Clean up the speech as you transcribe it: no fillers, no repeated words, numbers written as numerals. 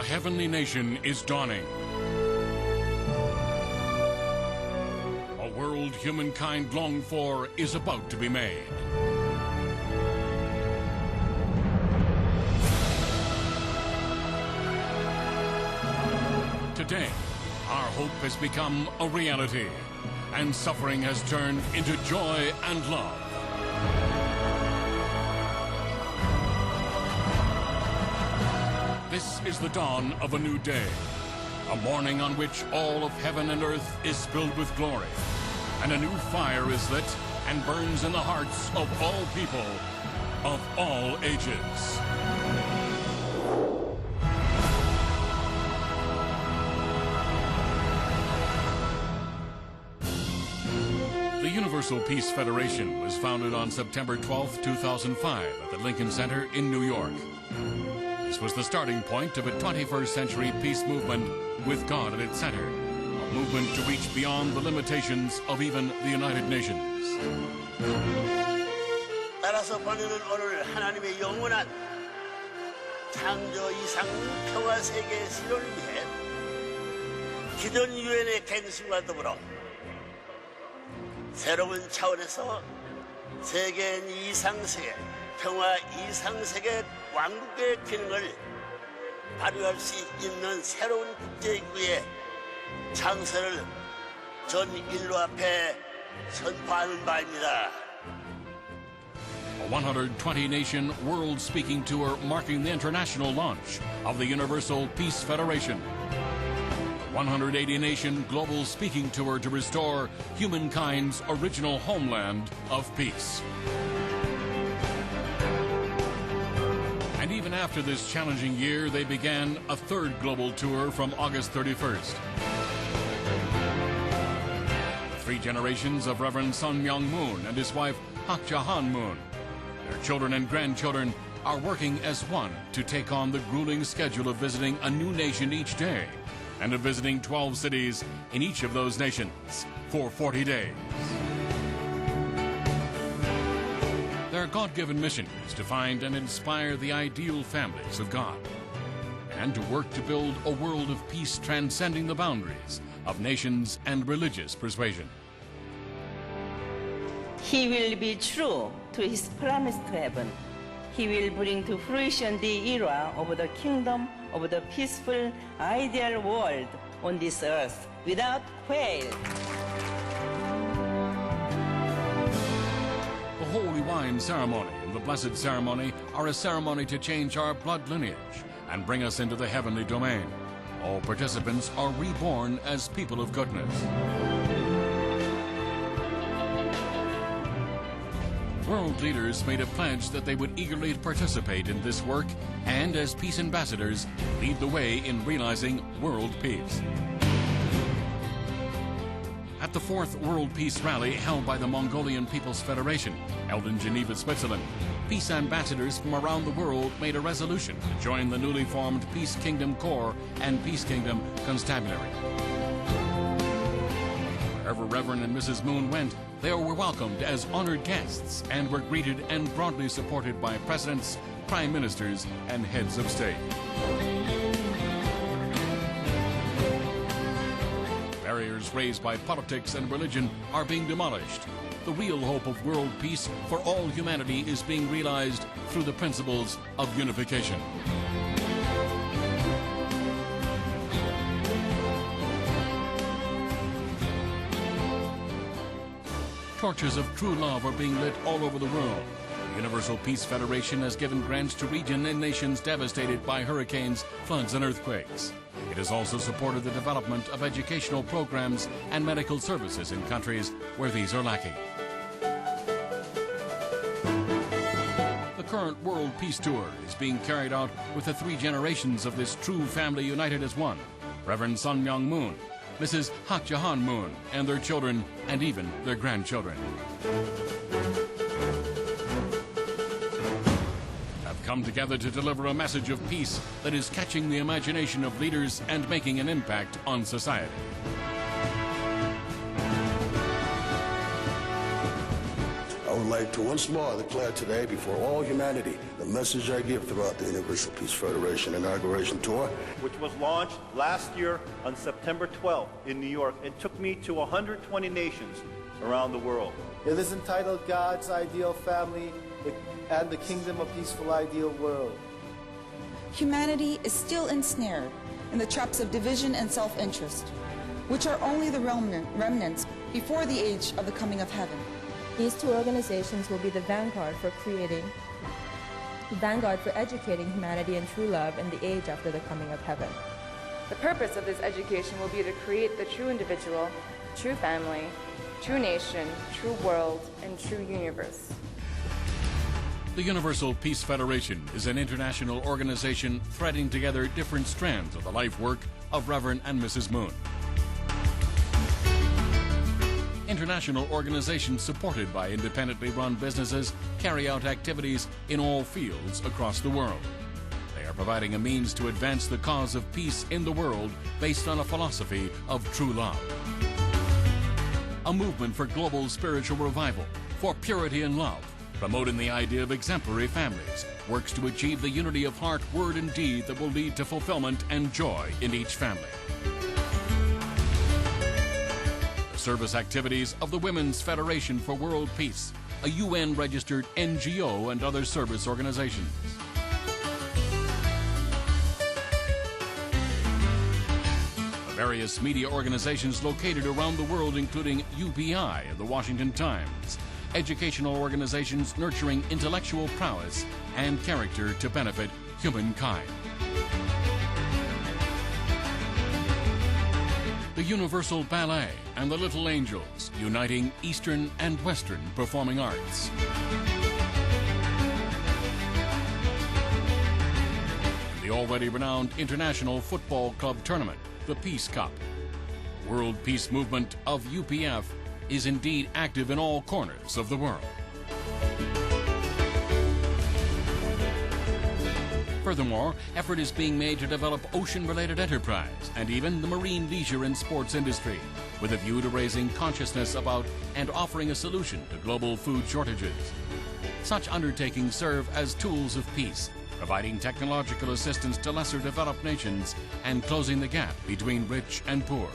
heavenly nation is dawning. A world humankind longed for is about to be made. Today, our hope has become a reality, and suffering has turned into joy and love. This is the dawn of a new day, a morning on which all of heaven and earth is filled with glory, and a new fire is lit and burns in the hearts of all people, of all ages. The Universal Peace Federation was founded on September 12, 2005 at the Lincoln Center in New York. This was the starting point of a 21st century peace movement with God at its center, a movement to reach beyond the limitations of even the United Nations. 따라서 번유는 오늘 하나님의 영원한 창조 이상 평화 세계의 실현을 위해 기존 유엔의 갱신과 더불어 새로운 차원에서 세계 이상세계 평화 이상세계 왕국의 기능을 발휘할 수 있는 새로운 국제기구의 창설을 전 인류 앞에 선포하는 바입니다. A 120-nation world speaking tour marking the international launch of the Universal Peace Federation. A 180-nation global speaking tour to restore humankind's original homeland of peace. And even after this challenging year, they began a third global tour from August 31st. The three generations of Reverend Sun Myung Moon and his wife Hak Ja-han Moon, their children and grandchildren, are working as one to take on the grueling schedule of visiting a new nation each day and of visiting 12 cities in each of those nations for 40 days. Their God-given mission is to find and inspire the ideal families of God and to work to build a world of peace transcending the boundaries of nations and religious persuasion. He will be true to his promise to heaven. He will bring to fruition the era of the kingdom of the peaceful, ideal world on this earth without fail. The Holy Wine Ceremony and the Blessed Ceremony are a ceremony to change our blood lineage and bring us into the heavenly domain. All participants are reborn as people of goodness. World leaders made a pledge that they would eagerly participate in this work and, as peace ambassadors, lead the way in realizing world peace. At the fourth World Peace Rally held by the Mongolian People's Federation, held in Geneva, Switzerland, peace ambassadors from around the world made a resolution to join the newly formed Peace Kingdom Corps and Peace Kingdom Constabulary. Wherever Reverend and Mrs. Moon went, they were welcomed as honored guests and were greeted and broadly supported by presidents, prime ministers, and heads of state. Barriers raised by politics and religion are being demolished. The real hope of world peace for all humanity is being realized through the principles of unification. Torches of true love are being lit all over the world. The Universal Peace Federation has given grants to regions and nations devastated by hurricanes, floods, and earthquakes. It has also supported the development of educational programs and medical services in countries where these are lacking. The current World Peace Tour is being carried out with the three generations of this true family united as one: Reverend Sun Myung Moon, Mrs. Hak Ja-han Moon, and their children, and even their grandchildren. Have come together to deliver a message of peace that is catching the imagination of leaders and making an impact on society. would like to once more declare today before all humanity the message I give throughout the Universal Peace Federation inauguration tour, which was launched last year on September 12th in New York and took me to 120 nations around the world. It is entitled God's Ideal Family and the Kingdom of Peaceful Ideal World. Humanity is still ensnared in the traps of division and self-interest, which are only the remnants before the age of the coming of heaven. These two organizations will be the vanguard for educating humanity in true love in the age after the coming of heaven. The purpose of this education will be to create the true individual, true family, true nation, true world, and true universe. The Universal Peace Federation is an international organization threading together different strands of the life work of Reverend and Mrs. Moon. International organizations supported by independently run businesses carry out activities in all fields across the world. They are providing a means to advance the cause of peace in the world based on a philosophy of true love. A movement for global spiritual revival, for purity and love, promoting the idea of exemplary families, works to achieve the unity of heart, word, and deed that will lead to fulfillment and joy in each family. The service activities of the Women's Federation for World Peace, a UN-registered NGO and other service organizations. The various media organizations located around the world, including UPI and the Washington Times, educational organizations nurturing intellectual prowess and character to benefit humankind. The Universal Ballet and the Little Angels, uniting Eastern and Western performing arts. The already renowned International Football Club Tournament, the Peace Cup. The World Peace Movement of UPF is indeed active in all corners of the world. Furthermore, effort is being made to develop ocean-related enterprise and even the marine leisure and sports industry, with a view to raising consciousness about and offering a solution to global food shortages. Such undertakings serve as tools of peace, providing technological assistance to lesser developed nations and closing the gap between rich and poor.